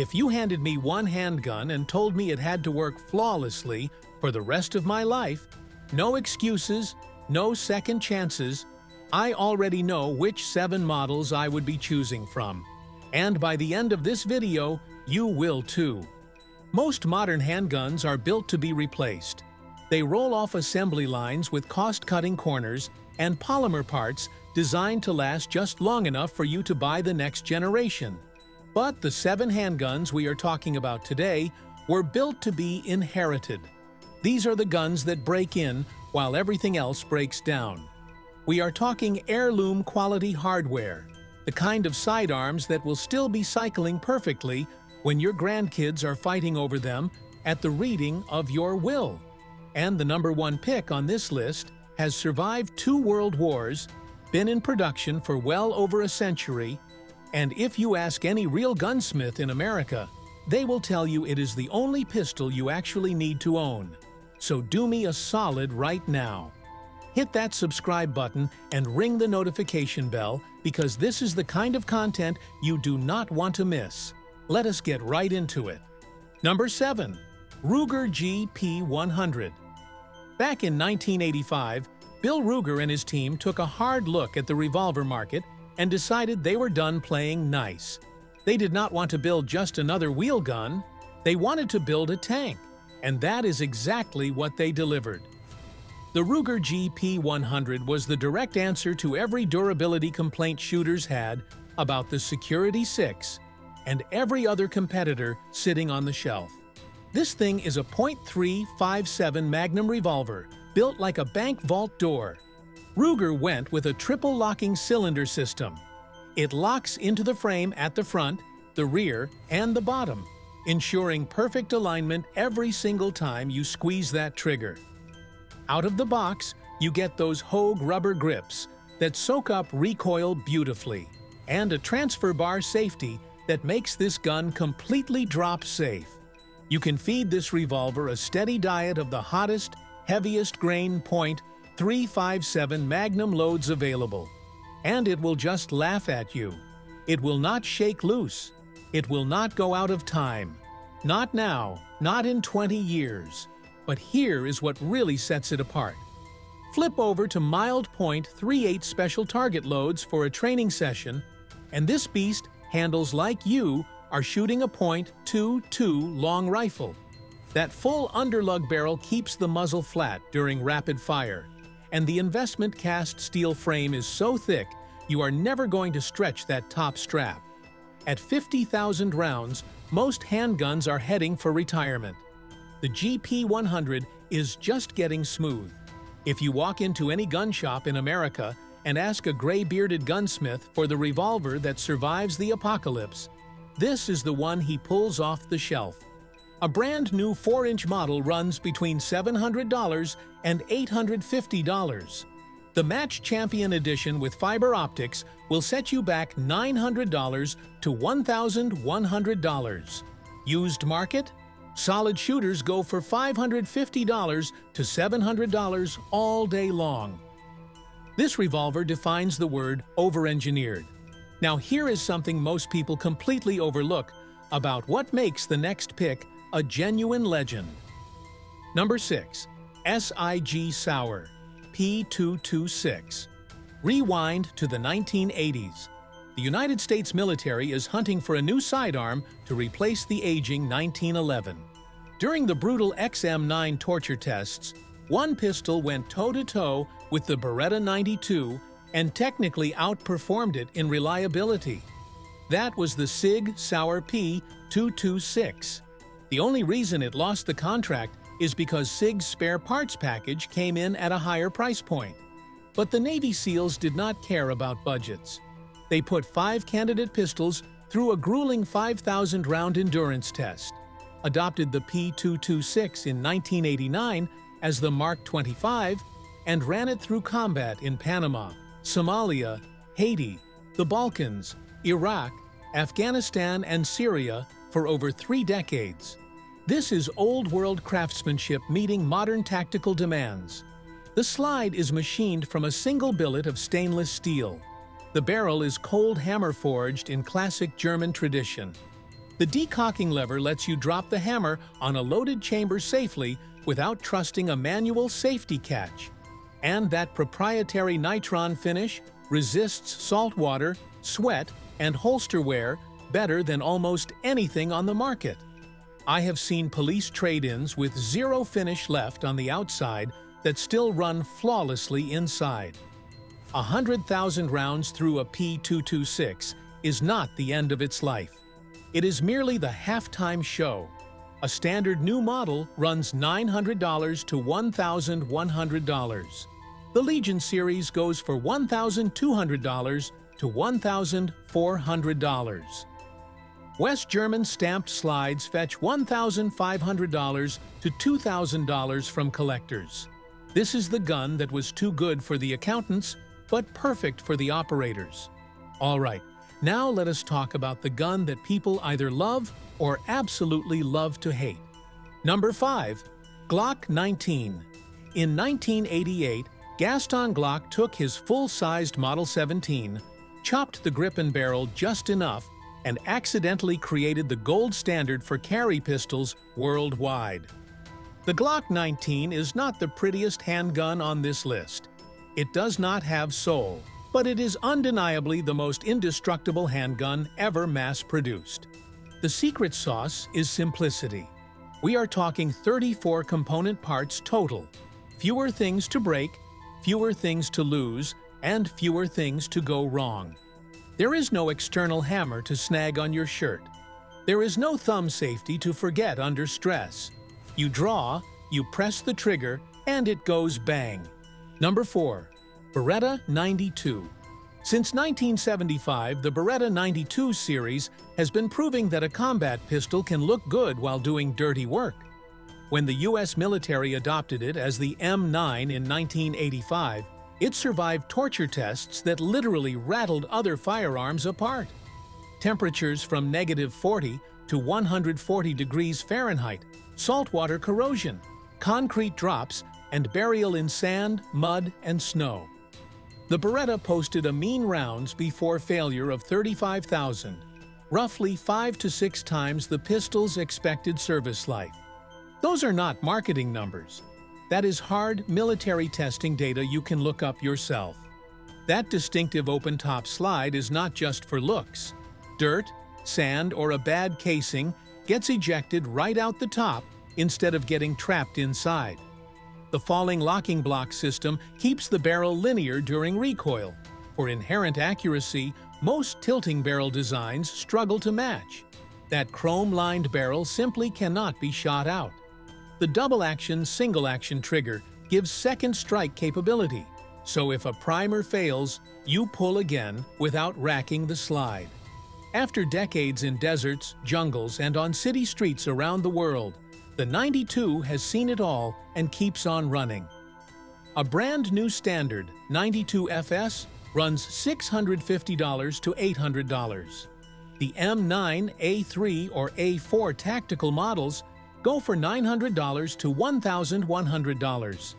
If you handed me one handgun and told me it had to work flawlessly for the rest of my life, no excuses, no second chances, I already know which 7 models I would be choosing from. And by the end of this video, you will too. Most modern handguns are built to be replaced. They roll off assembly lines with cost-cutting corners and polymer parts designed to last just long enough for you to buy the next generation. But the 7 handguns we are talking about today were built to be inherited. These are the guns that break in while everything else breaks down. We are talking heirloom quality hardware, the kind of sidearms that will still be cycling perfectly when your grandkids are fighting over them at the reading of your will. And the #1 pick on this list has survived 2 world wars, been in production for well over a century, and if you ask any real gunsmith in America, they will tell you it is the only pistol you actually need to own. So do me a solid right now. Hit that subscribe button and ring the notification bell because this is the kind of content you do not want to miss. Let us get right into it. Number 7. Ruger GP100. Back in 1985, Bill Ruger and his team took a hard look at the revolver market and decided they were done playing nice. They did not want to build just another wheel gun, they wanted to build a tank, and that is exactly what they delivered. The Ruger GP100 was the direct answer to every durability complaint shooters had about the Security 6 and every other competitor sitting on the shelf. This thing is a .357 Magnum revolver, built like a bank vault door. Ruger went with a triple locking cylinder system. It locks into the frame at the front, the rear, and the bottom, ensuring perfect alignment every single time you squeeze that trigger. Out of the box, you get those Hogue rubber grips that soak up recoil beautifully, and a transfer bar safety that makes this gun completely drop safe. You can feed this revolver a steady diet of the hottest, heaviest grain .357 Magnum loads available. And it will just laugh at you. It will not shake loose. It will not go out of time. Not now, not in 20 years. But here is what really sets it apart. Flip over to mild .38 special target loads for a training session, and this beast handles like you are shooting a .22 long rifle. That full underlug barrel keeps the muzzle flat during rapid fire, and the investment cast steel frame is so thick you are never going to stretch that top strap. At 50,000 rounds, most handguns are heading for retirement. The GP100 is just getting smooth. If you walk into any gun shop in America and ask a gray-bearded gunsmith for the revolver that survives the apocalypse, this is the one he pulls off the shelf. A brand new 4-inch model runs between $700 and $850. The Match Champion Edition with fiber optics will set you back $900 to $1,100. Used market? Solid shooters go for $550 to $700 all day long. This revolver defines the word over-engineered. Now here is something most people completely overlook about what makes the next pick a genuine legend. Number 6. SIG Sauer P226. Rewind to the 1980s. The United States military is hunting for a new sidearm to replace the aging 1911. During the brutal XM9 torture tests, one pistol went toe-to-toe with the Beretta 92 and technically outperformed it in reliability. That was the SIG Sauer P226. The only reason it lost the contract is because SIG's spare parts package came in at a higher price point. But the Navy SEALs did not care about budgets. They put 5 candidate pistols through a grueling 5,000-round endurance test, adopted the P226 in 1989 as the Mark 25, and ran it through combat in Panama, Somalia, Haiti, the Balkans, Iraq, Afghanistan, and Syria for over 3 decades. This is old-world craftsmanship meeting modern tactical demands. The slide is machined from a single billet of stainless steel. The barrel is cold hammer forged in classic German tradition. The decocking lever lets you drop the hammer on a loaded chamber safely without trusting a manual safety catch. And that proprietary nitron finish resists salt water, sweat, and holster wear better than almost anything on the market. I have seen police trade-ins with zero finish left on the outside that still run flawlessly inside. 100,000 rounds through a P226 is not the end of its life. It is merely the halftime show. A standard new model runs $900 to $1,100. The Legion series goes for $1,200 to $1,400. West German stamped slides fetch $1,500 to $2,000 from collectors. This is the gun that was too good for the accountants, but perfect for the operators. All right, now let us talk about the gun that people either love or absolutely love to hate. Number 5. Glock 19. In 1988, Gaston Glock took his full-sized Model 17, chopped the grip and barrel just enough, and accidentally created the gold standard for carry pistols worldwide. The Glock 19 is not the prettiest handgun on this list. It does not have soul, but it is undeniably the most indestructible handgun ever mass-produced. The secret sauce is simplicity. We are talking 34 component parts total, fewer things to break, fewer things to lose, and fewer things to go wrong. There is no external hammer to snag on your shirt. There is no thumb safety to forget under stress. You draw, you press the trigger, and it goes bang. Number 4. Beretta 92. Since 1975, the Beretta 92 series has been proving that a combat pistol can look good while doing dirty work. When the U.S. military adopted it as the M9 in 1985, it survived torture tests that literally rattled other firearms apart. Temperatures from -40 to 140 degrees Fahrenheit, saltwater corrosion, concrete drops, and burial in sand, mud, and snow. The Beretta posted a mean rounds before failure of 35,000, roughly 5 to 6 times the pistol's expected service life. Those are not marketing numbers. That is hard military testing data you can look up yourself. That distinctive open-top slide is not just for looks. Dirt, sand, or a bad casing gets ejected right out the top instead of getting trapped inside. The falling locking block system keeps the barrel linear during recoil. For inherent accuracy, most tilting barrel designs struggle to match. That chrome-lined barrel simply cannot be shot out. The double-action, single-action trigger gives second strike capability, so if a primer fails, you pull again without racking the slide. After decades in deserts, jungles, and on city streets around the world, the 92 has seen it all and keeps on running. A brand new standard, 92 FS, runs $650 to $800. The M9, A3, or A4 tactical models go for $900 to $1,100.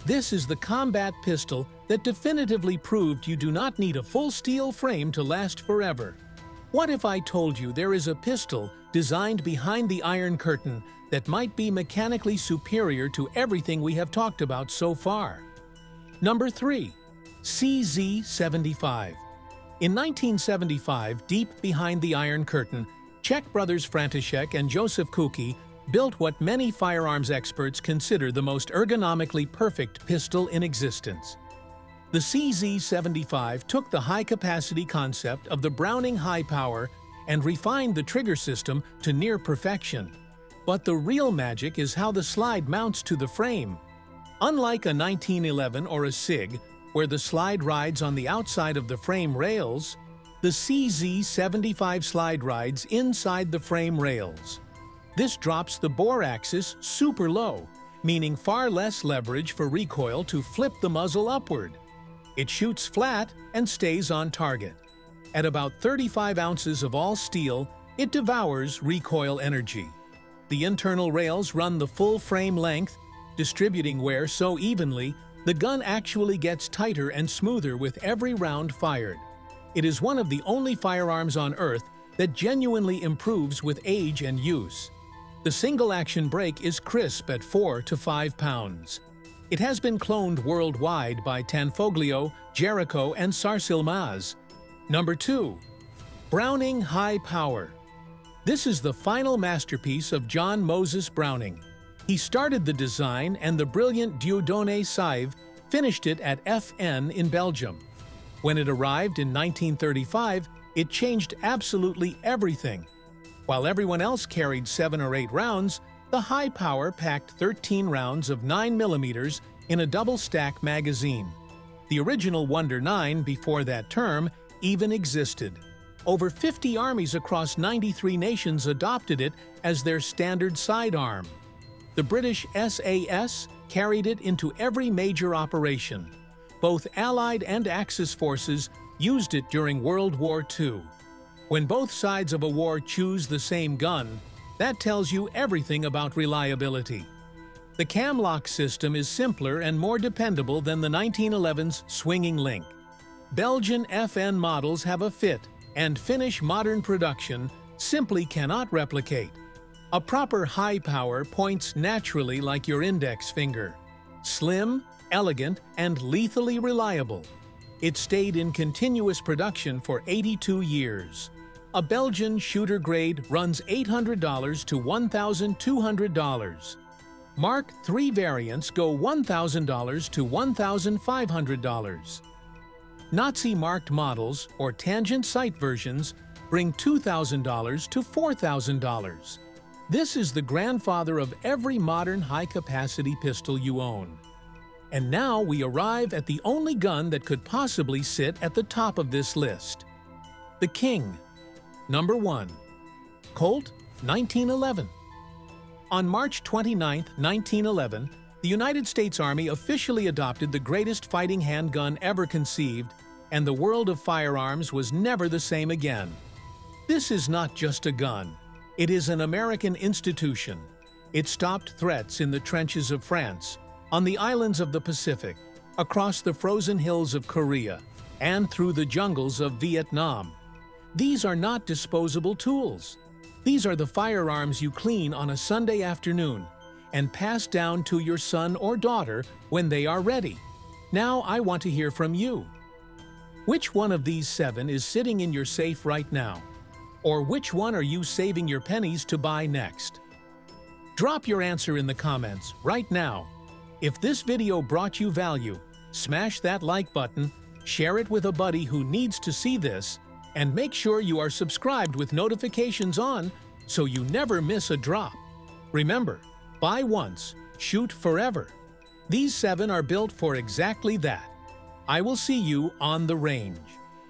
This is the combat pistol that definitively proved you do not need a full steel frame to last forever. What if I told you there is a pistol designed behind the Iron Curtain that might be mechanically superior to everything we have talked about so far? Number 3. CZ75. In 1975, deep behind the Iron Curtain, Czech brothers František and Josef Kuki built what many firearms experts consider the most ergonomically perfect pistol in existence. The CZ75 took the high-capacity concept of the Browning High Power and refined the trigger system to near perfection. But the real magic is how the slide mounts to the frame. Unlike a 1911 or a SIG, where the slide rides on the outside of the frame rails, the CZ75 slide rides inside the frame rails. This drops the bore axis super low, meaning far less leverage for recoil to flip the muzzle upward. It shoots flat and stays on target. At about 35 ounces of all steel, it devours recoil energy. The internal rails run the full frame length, distributing wear so evenly, the gun actually gets tighter and smoother with every round fired. It is one of the only firearms on Earth that genuinely improves with age and use. The single-action brake is crisp at 4 to 5 pounds. It has been cloned worldwide by Tanfoglio, Jericho, and Sarsilmaz. Number 2. Browning High Power. This is the final masterpiece of John Moses Browning. He started the design, and the brilliant Dieudonné Sive finished it at FN in Belgium. When it arrived in 1935, it changed absolutely everything. While everyone else carried 7 or 8 rounds, the High Power packed 13 rounds of 9mm in a double-stack magazine. The original Wonder 9, before that term, even existed. Over 50 armies across 93 nations adopted it as their standard sidearm. The British SAS carried it into every major operation. Both Allied and Axis forces used it during World War II. When both sides of a war choose the same gun, that tells you everything about reliability. The cam-lock system is simpler and more dependable than the 1911's swinging link. Belgian FN models have a fit and finish modern production simply cannot replicate. A proper High Power points naturally like your index finger. Slim, elegant, and lethally reliable. It stayed in continuous production for 82 years. A Belgian shooter grade runs $800 to $1,200. Mark III variants go $1,000 to $1,500. Nazi-marked models or tangent sight versions bring $2,000 to $4,000. This is the grandfather of every modern high-capacity pistol you own. And now we arrive at the only gun that could possibly sit at the top of this list. The King. Number 1. Colt, 1911. On March 29, 1911, the United States Army officially adopted the greatest fighting handgun ever conceived, and the world of firearms was never the same again. This is not just a gun. It is an American institution. It stopped threats in the trenches of France, on the islands of the Pacific, across the frozen hills of Korea, and through the jungles of Vietnam. These are not disposable tools. These are the firearms you clean on a Sunday afternoon and pass down to your son or daughter when they are ready. Now I want to hear from you. Which one of these 7 is sitting in your safe right now? Or which one are you saving your pennies to buy next? Drop your answer in the comments right now. If this video brought you value, smash that like button, share it with a buddy who needs to see this, and make sure you are subscribed with notifications on so you never miss a drop. Remember, buy once, shoot forever. These 7 are built for exactly that. I will see you on the range.